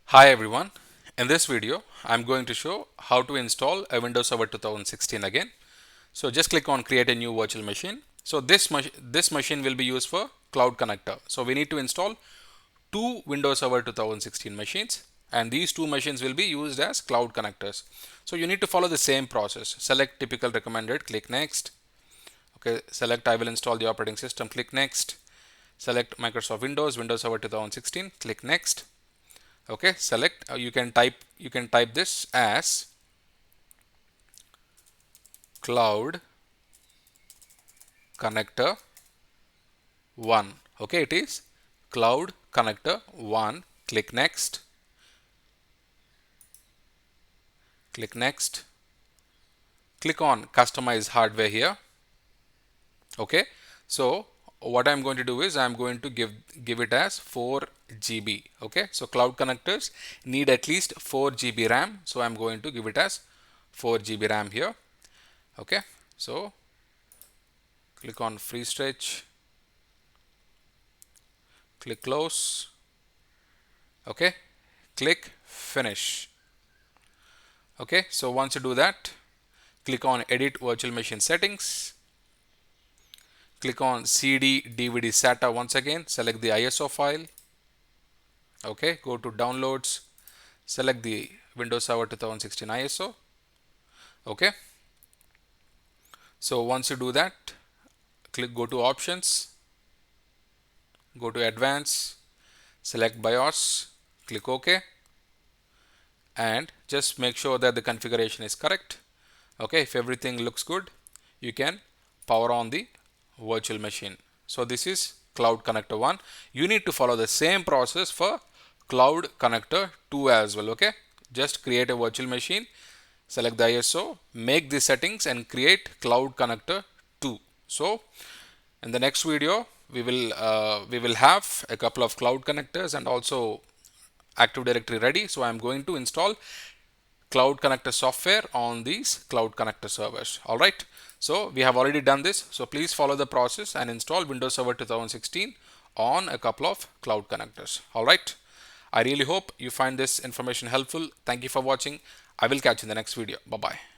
Hi everyone. In this video, I'm going to show how to install a Windows Server 2016 again. So just click on create a new virtual machine. So this machine will be used for Cloud Connector. So we need to install two Windows Server 2016 machines, and these two machines will be used as Cloud Connectors. So you need to follow the same process. Select typical recommended, click next. Okay, select I will install the operating system, click next. Select Microsoft Windows, Windows Server 2016, click next. Okay, select you can type this as cloud connector 1. Okay, it is cloud connector 1. Click next, click next, click on customize hardware here. Okay, so what I'm going to do is I'm going to give it as 4 GB. Okay, so cloud connectors need at least 4 GB RAM, so I'm going to give it as 4 GB RAM here. Okay, so click on free stretch, click close. Okay, click finish. Okay, so once you do that, click on edit virtual machine settings, click on CD DVD SATA. Once again, select the ISO file. Okay, go to downloads, select the Windows Server 2016 ISO. Okay, so once you do that, go to options, go to advanced, select BIOS, click OK, and just make sure that the configuration is correct. Okay, if everything looks good, you can power on the virtual machine. So this is Cloud Connector 1. You need to follow the same process for Cloud Connector 2 as well. Okay, just create a virtual machine, select the ISO, make the settings, and create Cloud Connector 2. So in the next video, we will have a couple of cloud connectors and also Active Directory ready. So I'm going to install Cloud Connector software on these Cloud Connector servers. All right. So we have already done this. So please follow the process and install Windows Server 2016 on a couple of Cloud Connectors. All right. I really hope you find this information helpful. Thank you for watching. I will catch you in the next video. Bye bye.